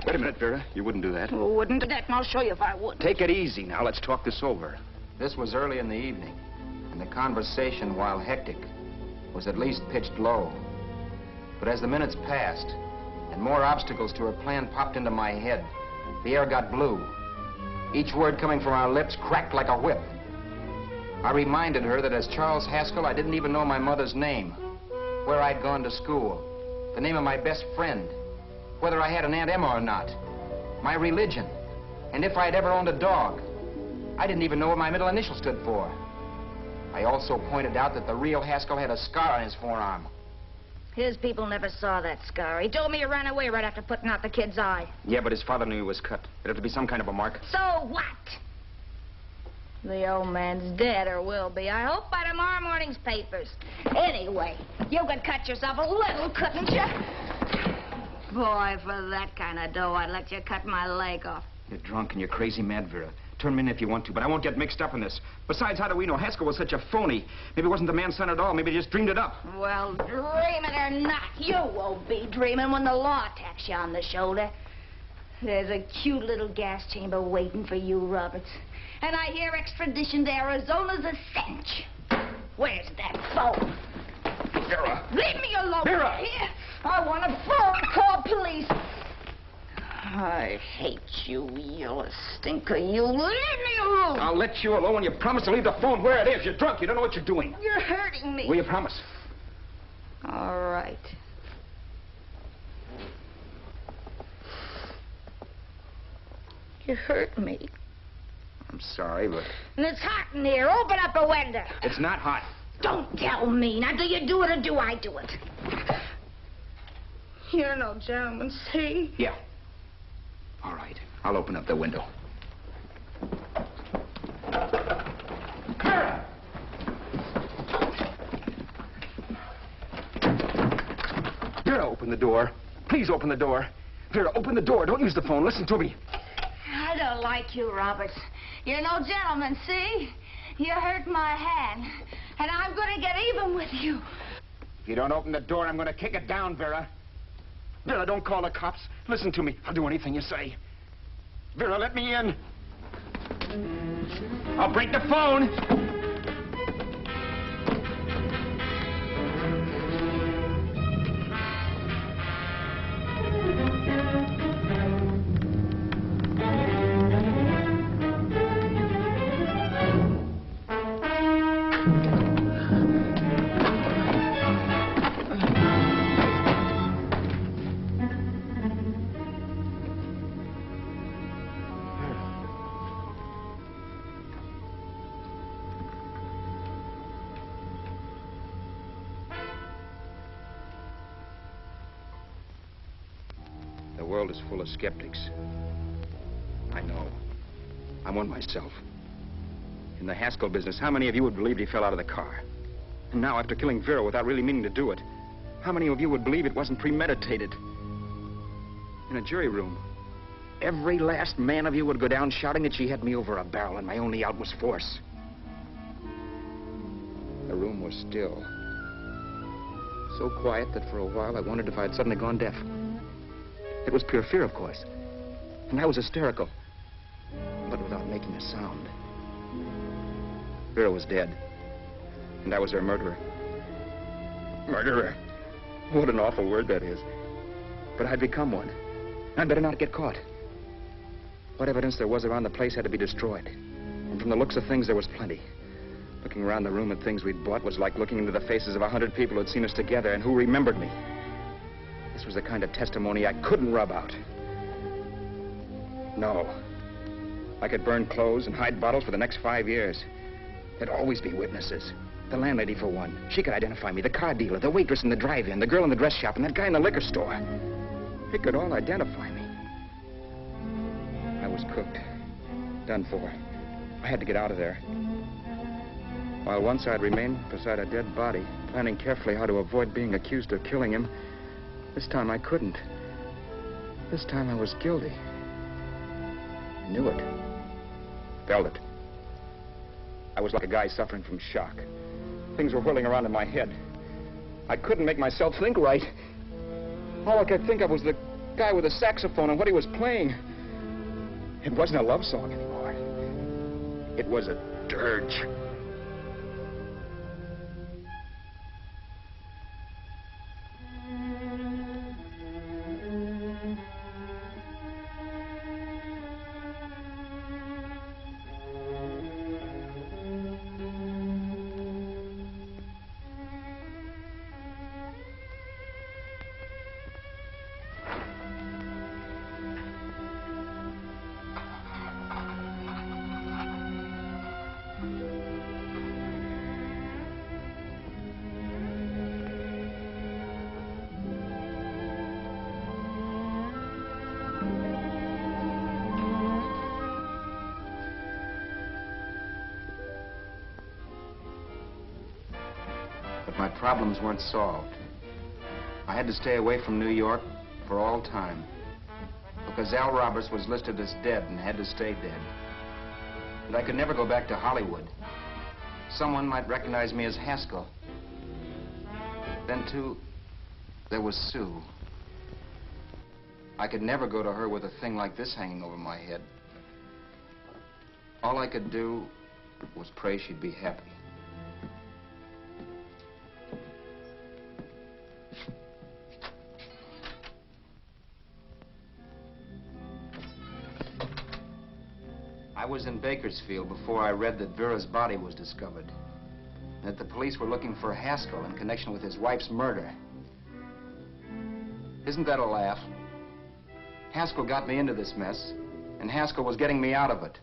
Wait a minute, Vera. You wouldn't do that. Wouldn't do that, and I'll show you if I would. Take it easy now. Let's talk this over. This was early in the evening, and the conversation, while hectic, was at least pitched low. But as the minutes passed, and more obstacles to her plan popped into my head, the air got blue. Each word coming from our lips cracked like a whip. I reminded her that as Charles Haskell, I didn't even know my mother's name, where I'd gone to school, the name of my best friend, whether I had an Aunt Emma or not, my religion, and if I'd ever owned a dog. I didn't even know what my middle initial stood for. I also pointed out that the real Haskell had a scar on his forearm. His people never saw that scar. He told me he ran away right after putting out the kid's eye. Yeah, but his father knew he was cut. It'd have to be some kind of a mark. So what? The old man's dead, or will be. I hope by tomorrow morning's papers. Anyway, you could cut yourself a little, couldn't you? Boy, for that kind of dough, I'd let you cut my leg off. You're drunk and you're crazy mad, Vera. Turn me in if you want to, but I won't get mixed up in this. Besides, how do we know? Haskell was such a phony. Maybe he wasn't the man's son at all. Maybe he just dreamed it up. Well, dreaming or not, you won't be dreaming when the law taps you on the shoulder. There's a cute little gas chamber waiting for you, Roberts. And I hear extradition to Arizona's a cinch. Where's that phone? Vera! Leave me alone! Vera! Here. I want a phone. Call police. I hate you, you stinker. You leave me alone. I'll let you alone when you promise to leave the phone where it is. You're drunk. You don't know what you're doing. You're hurting me. Will you promise? All right. You hurt me. I'm sorry, but... And it's hot in here. Open up a window. It's not hot. Don't tell me. Now, do you do it or do I do it? You're no gentleman, see? Yeah. All right. I'll open up the window. Open the door. Please open the door. Vera, open the door. Don't use the phone. Listen to me. I don't like you, Roberts. You're no gentleman, see? You hurt my hand, and I'm going to get even with you. If you don't open the door, I'm going to kick it down, Vera. Vera, don't call the cops. Listen to me. I'll do anything you say. Vera, let me in. I'll break the phone. The world is full of skeptics. I know. I'm one myself. In the Haskell business, how many of you would believe he fell out of the car? And now, after killing Vera without really meaning to do it, how many of you would believe it wasn't premeditated? In a jury room, every last man of you would go down shouting that she had me over a barrel and my only out was force. The room was still. So quiet that for a while I wondered if I had suddenly gone deaf. It was pure fear, of course. And I was hysterical, but without making a sound. Vera was dead, and I was her murderer. Murderer? What an awful word that is. But I'd become one. I'd better not get caught. What evidence there was around the place had to be destroyed. And from the looks of things, there was plenty. Looking around the room at things we'd bought was like looking into the faces of 100 people who'd seen us together and who remembered me. This was the kind of testimony I couldn't rub out. No. I could burn clothes and hide bottles for the next 5 years. There'd always be witnesses. The landlady, for one. She could identify me. The car dealer, the waitress in the drive-in, the girl in the dress shop, and that guy in the liquor store. They could all identify me. I was cooked. Done for. I had to get out of there. While once I'd remained beside a dead body, planning carefully how to avoid being accused of killing him, this time I couldn't. This time I was guilty. I knew it. Felt it. I was like a guy suffering from shock. Things were whirling around in my head. I couldn't make myself think right. All I could think of was the guy with the saxophone and what he was playing. It wasn't a love song anymore. It was a dirge. My problems weren't solved. I had to stay away from New York for all time because Al Roberts was listed as dead and had to stay dead. And I could never go back to Hollywood. Someone might recognize me as Haskell. Then, too, there was Sue. I could never go to her with a thing like this hanging over my head. All I could do was pray she'd be happy. I was in Bakersfield before I read that Vera's body was discovered. And that the police were looking for Haskell in connection with his wife's murder. Isn't that a laugh? Haskell got me into this mess, and Haskell was getting me out of it.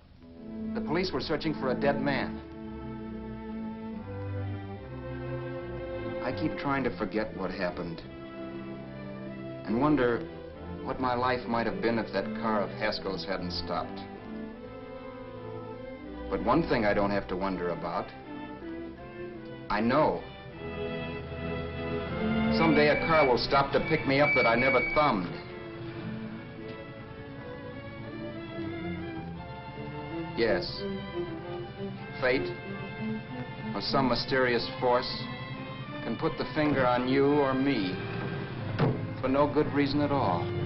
The police were searching for a dead man. I keep trying to forget what happened. And wonder what my life might have been if that car of Haskell's hadn't stopped. But one thing I don't have to wonder about. I know. Someday a car will stop to pick me up that I never thumbed. Yes. Fate, or some mysterious force, can put the finger on you or me for no good reason at all.